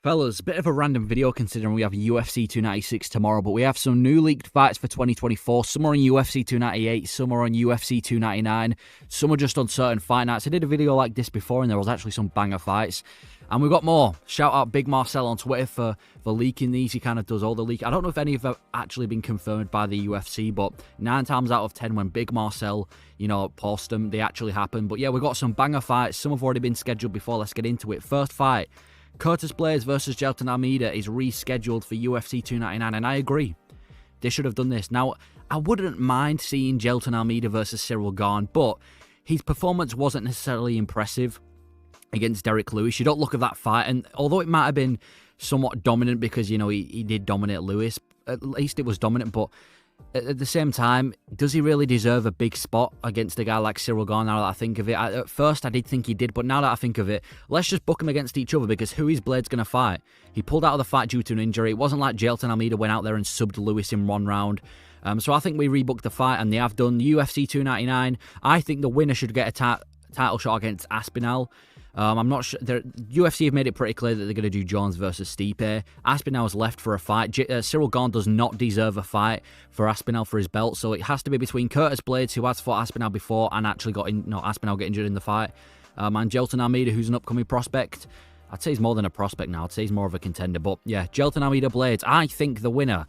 Fellas, bit of a random video considering we have UFC 296 tomorrow, but we have some new leaked fights for 2024. Some are on UFC 298, some are on UFC 299, some are just on certain fight nights. I did a video like this before and there was actually some banger fights. And we've got more. Shout out Big Marcel on Twitter for leaking these. He kind of does all the leak. I don't know if any of them have actually been confirmed by the UFC, but 9 times out of 10 when Big Marcel, post them, they actually happen. But yeah, we've got some banger fights. Some have already been scheduled before. Let's get into it. First fight. Curtis Blaydes versus Jailton Almeida is rescheduled for UFC 299, and I agree. They should have done this. Now, I wouldn't mind seeing Jailton Almeida versus Ciryl Gane, but his performance wasn't necessarily impressive against Derek Lewis. You don't look at that fight, and although it might have been somewhat dominant because, he did dominate Lewis, at least it was dominant, but at the same time, does he really deserve a big spot against a guy like Ciryl Gane now that I think of it? At first, I did think he did, but now that I think of it, let's just book him against each other because who is Blaydes going to fight? He pulled out of the fight due to an injury. It wasn't like Jailton Almeida went out there and subbed Lewis in one round. So I think we rebooked the fight, and they have done. UFC 299, I think the winner should get a title shot against Aspinall. I'm not sure. UFC have made it pretty clear that they're going to do Jones versus Stipe. Aspinall's left for a fight. Ciryl Gane does not deserve a fight for Aspinall for his belt, so it has to be between Curtis Blaydes, who has fought Aspinall before and actually Aspinall get injured in the fight, and Jailton Almeida, who's an upcoming prospect. I'd say he's more than a prospect now. I'd say he's more of a contender. But yeah, Jailton Almeida Blaydes. I think the winner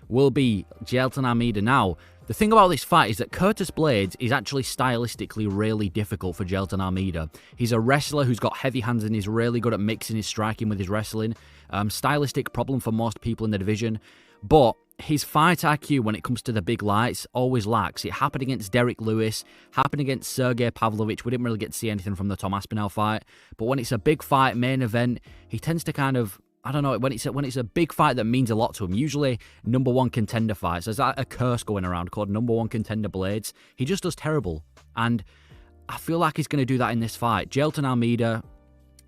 will be Jailton Almeida. Now, the thing about this fight is that Curtis Blaydes is actually stylistically really difficult for Jailton Almeida. He's a wrestler who's got heavy hands and he's really good at mixing his striking with his wrestling. Stylistic problem for most people in the division. But his fight IQ when it comes to the big lights always lacks. It happened against Derek Lewis, happened against Sergey Pavlovich. We didn't really get to see anything from the Tom Aspinall fight. But when it's a big fight, main event, he tends to kind of, I don't know, when it's a big fight that means a lot to him, usually number one contender fights. There's a curse going around called number one contender Blaydes. He just does terrible. And I feel like he's going to do that in this fight. Jailton Almeida,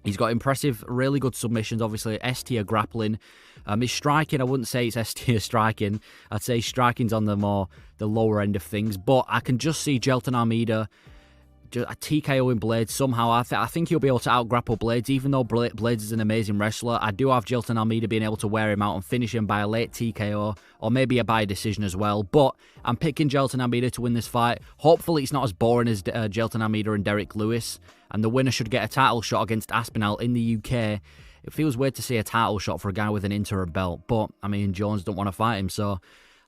he's got impressive, really good submissions, obviously, S-tier grappling. His striking, I wouldn't say it's S-tier striking. I'd say striking's on the lower end of things. But I can just see Jailton Almeida a TKO in Blaydes somehow. I think he'll be able to out-grapple Blaydes, even though Blaydes is an amazing wrestler. I do have Jailton Almeida being able to wear him out and finish him by a late TKO, or maybe by a decision as well. But I'm picking Jailton Almeida to win this fight. Hopefully it's not as boring as Jailton Almeida and Derek Lewis, and the winner should get a title shot against Aspinall in the UK. It feels weird to see a title shot for a guy with an interim belt, but, I mean, Jones don't want to fight him, so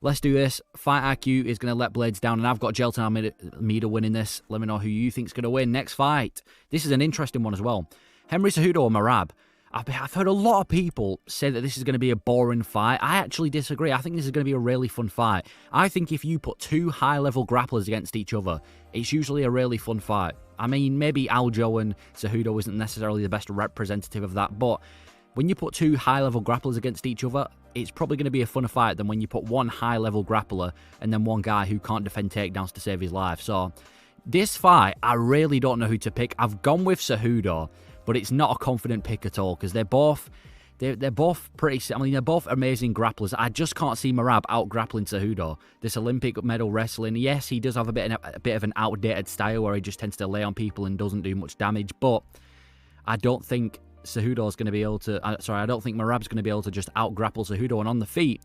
let's do this. Fight IQ is going to let Blaydes down, and I've got Jailton Almeida winning this. Let me know who you think's going to win. Next fight. This is an interesting one as well. Henry Cejudo or Mokaev. I've heard a lot of people say that this is going to be a boring fight. I actually disagree. I think this is going to be a really fun fight. I think if you put two high-level grapplers against each other, it's usually a really fun fight. I mean, maybe Aljo and Cejudo isn't necessarily the best representative of that, but when you put two high-level grapplers against each other, it's probably going to be a funner fight than when you put one high-level grappler and then one guy who can't defend takedowns to save his life. So, this fight, I really don't know who to pick. I've gone with Cejudo, but it's not a confident pick at all because they're both pretty. I mean, they're both amazing grapplers. I just can't see Mokaev out-grappling Cejudo. This Olympic medal wrestling, yes, he does have a bit of an outdated style where he just tends to lay on people and doesn't do much damage, but I don't think Cejudo's going to be able to. I don't think Mokaev's going to be able to just out-grapple Cejudo. And on the feet,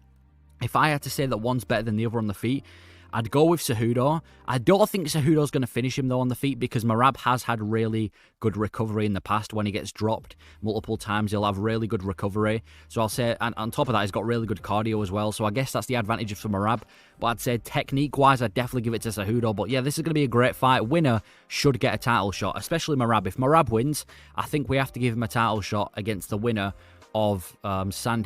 if I had to say that one's better than the other on the feet, I'd go with Cejudo. I don't think Cejudo's going to finish him, though, on the feet because Mokaev has had really good recovery in the past. When he gets dropped multiple times, he'll have really good recovery. So I'll say, and on top of that, he's got really good cardio as well. So I guess that's the advantage for Mokaev. But I'd say technique-wise, I'd definitely give it to Cejudo. But yeah, this is going to be a great fight. Winner should get a title shot, especially Mokaev. If Mokaev wins, I think we have to give him a title shot against the winner of O'Malley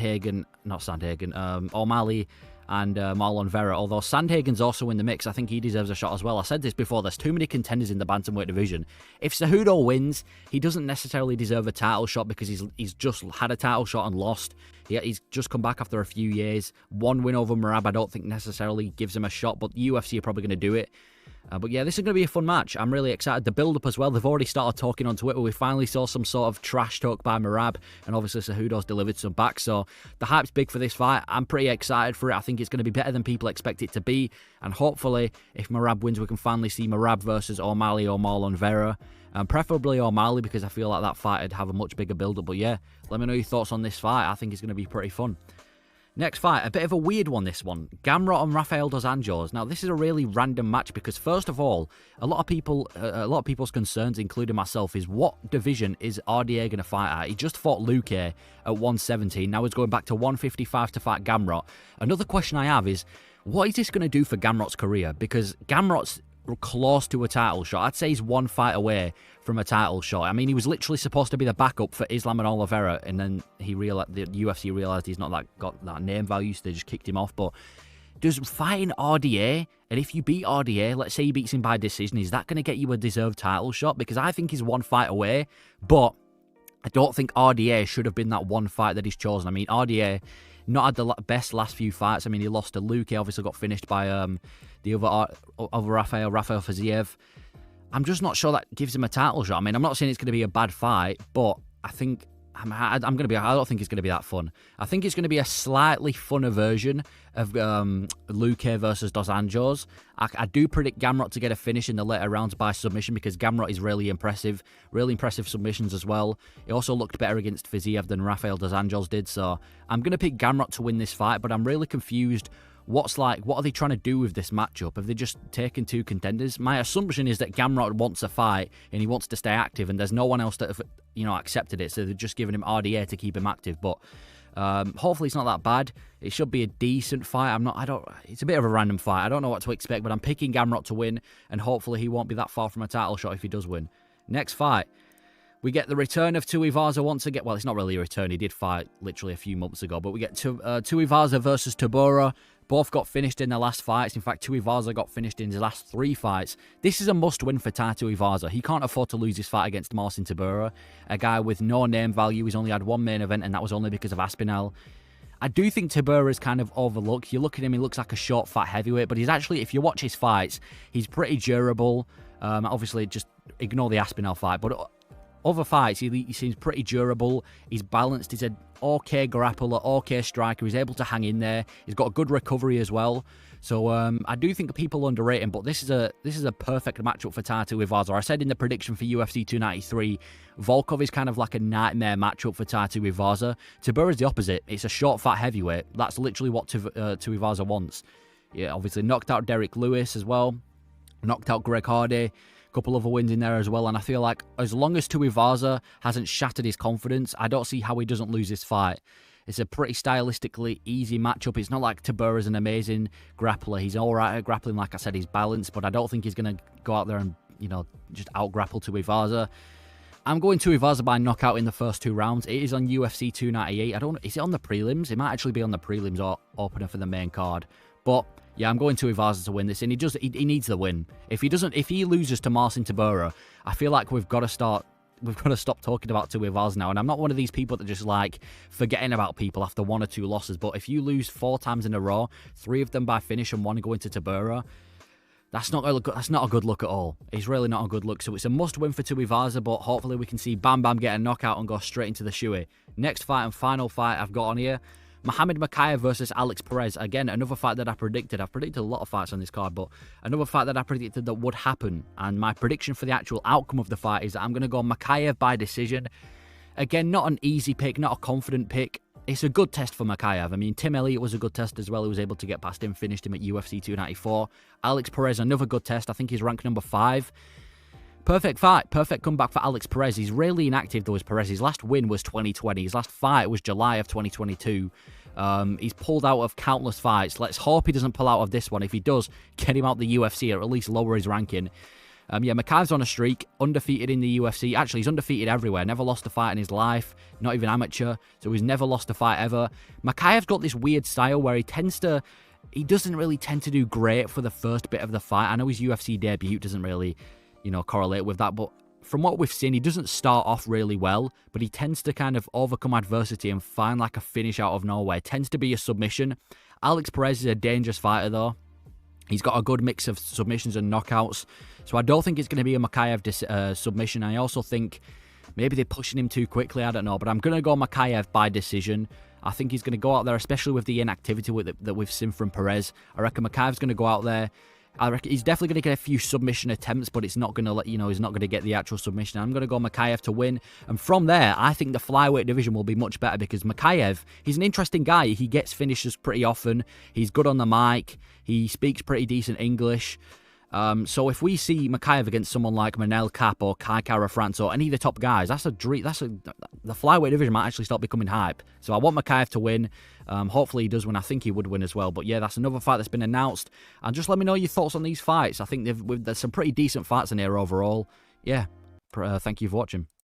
and Marlon Vera. Although Sandhagen's also in the mix, I think he deserves a shot as well. I said this before, there's too many contenders in the bantamweight division. If Cejudo wins, he doesn't necessarily deserve a title shot because he's just had a title shot and lost. He's just come back after a few years. One win over Mokaev I don't think necessarily gives him a shot, but the UFC are probably going to do it. But yeah, this is going to be a fun match. I'm really excited. The build-up as well, they've already started talking on Twitter. We finally saw some sort of trash talk by Merab, and obviously Cejudo's delivered some back. So the hype's big for this fight. I'm pretty excited for it. I think it's going to be better than people expect it to be. And hopefully, if Merab wins, we can finally see Merab versus O'Malley or Marlon Vera. Preferably O'Malley, because I feel like that fight would have a much bigger build-up. But yeah, let me know your thoughts on this fight. I think it's going to be pretty fun. Next fight, a bit of a weird one, this one. Gamrot and Rafael dos Anjos. Now, this is a really random match because, first of all, a lot of people's concerns, including myself, is what division is RDA going to fight at? He just fought lowkey at 117. Now he's going back to 155 to fight Gamrot. Another question I have is, what is this going to do for Gamrot's career? Because Gamrot's close to a title shot. I'd say he's one fight away from a title shot. I mean, he was literally supposed to be the backup for Islam and Oliveira, and then the UFC realized he's not got that name value, so they just kicked him off. But does fighting RDA, and if you beat RDA, let's say he beats him by decision, is that going to get you a deserved title shot? Because I think he's one fight away, but I don't think RDA should have been that one fight that he's chosen. I mean, RDA not had the best last few fights. I mean, he lost to lowkey, obviously got finished by the other Rafael Fiziev. I'm just not sure that gives him a title shot. I mean, I'm not saying it's going to be a bad fight, but I don't think it's going to be that fun. I think it's going to be a slightly funner version of lowkey versus Dos Anjos. I do predict Gamrot to get a finish in the later rounds by submission, because Gamrot is really impressive submissions as well. He also looked better against Fiziev than Rafael Dos Anjos did, so I'm going to pick Gamrot to win this fight, but I'm really confused. What are they trying to do with this matchup? Have they just taken two contenders? My assumption is that Gamrot wants a fight and he wants to stay active, and there's no one else that have, accepted it, so they're just giving him RDA to keep him active. But hopefully it's not that bad. It should be a decent fight. It's a bit of a random fight. I don't know what to expect, but I'm picking Gamrot to win, and hopefully he won't be that far from a title shot if he does win. Next fight, we get the return of Tuivasa once again. Well, it's not really a return. He did fight literally a few months ago, but we get Tuivasa versus Tybura. Both got finished in their last fights. In fact, Tuivasa got finished in his last 3 fights. This is a must-win for Tuivasa. He can't afford to lose his fight against Marcin Tybura, a guy with no name value. He's only had one main event, and that was only because of Aspinall. I do think Tybura is kind of overlooked. You look at him, he looks like a short, fat heavyweight, but he's actually, if you watch his fights, he's pretty durable. Obviously, just ignore the Aspinall fight, but other fights, he seems pretty durable. He's balanced. He's an okay grappler, okay striker. He's able to hang in there. He's got a good recovery as well. So I do think people underrate him, but this is a perfect matchup for Tuivasa. I said in the prediction for UFC 293, Volkov is kind of like a nightmare matchup for Tuivasa. Tybura is the opposite. It's a short, fat heavyweight. That's literally what Tuivasa wants. Yeah, obviously knocked out Derek Lewis as well. Knocked out Greg Hardy. Couple other wins in there as well, and I feel like as long as Tuivasa hasn't shattered his confidence, I don't see how he doesn't lose this fight. It's a pretty stylistically easy matchup. It's not like Tybura's an amazing grappler. He's alright at grappling, like I said, he's balanced, but I don't think he's going to go out there and, just out-grapple Tuivasa. I'm going Tuivasa by knockout in the first 2 rounds. It is on UFC 298. Is it on the prelims? It might actually be on the prelims or opener for the main card. But yeah, I'm going Tuivasa to win this, and he needs the win. If he loses to Marcin Tybura, I feel like we've got to stop talking about Tuivasa now. And I'm not one of these people that just like forgetting about people after 1 or 2 losses. But if you lose 4 times in a row, 3 of them by finish and 1 going to Tybura, that's not a good look at all. It's really not a good look. So it's a must-win for Tuivasa, but hopefully we can see Bam Bam get a knockout and go straight into the shoey. Next fight and final fight I've got on here, Mokaev versus Alex Perez. Again, another fight that I predicted. I've predicted a lot of fights on this card, but another fight that I predicted that would happen. And my prediction for the actual outcome of the fight is that I'm going to go Mokaev by decision. Again, not an easy pick, not a confident pick. It's a good test for Mokaev. I mean, Tim Elliott was a good test as well. He was able to get past him, finished him at UFC 294. Alex Perez, another good test. I think he's ranked number 5. Perfect fight. Perfect comeback for Alex Perez. He's really inactive, though, as Perez. His last win was 2020. His last fight was July of 2022. He's pulled out of countless fights. Let's hope he doesn't pull out of this one. If he does, get him out the UFC or at least lower his ranking. Mokaev's on a streak, undefeated in the UFC. Actually, he's undefeated everywhere. Never lost a fight in his life, not even amateur. So he's never lost a fight ever. Mokaev's got this weird style where he doesn't really tend to do great for the first bit of the fight. I know his UFC debut doesn't really, correlate with that, but from what we've seen, he doesn't start off really well, but he tends to kind of overcome adversity and find like a finish out of nowhere. It tends to be a submission. Alex Perez is a dangerous fighter, though. He's got a good mix of submissions and knockouts. So I don't think it's going to be a Mokaev submission. I also think maybe they're pushing him too quickly. I don't know. But I'm going to go Mokaev by decision. I think he's going to go out there, especially with the inactivity that we've seen from Perez. I reckon Mokaev's going to go out there. I reckon he's definitely going to get a few submission attempts, but it's not going to he's not going to get the actual submission. I'm going to go Mokaev to win. And from there, I think the flyweight division will be much better because Mokaev, he's an interesting guy. He gets finishes pretty often. He's good on the mic. He speaks pretty decent English. So if we see Mokaev against someone like Manel Kape or Kai Kara France or any of the top guys, that's a dream. The flyweight division might actually start becoming hype. So I want Mokaev to win. Hopefully he does win. I think he would win as well. But yeah, that's another fight that's been announced. And just let me know your thoughts on these fights. I think there's some pretty decent fights in here overall. Yeah, thank you for watching.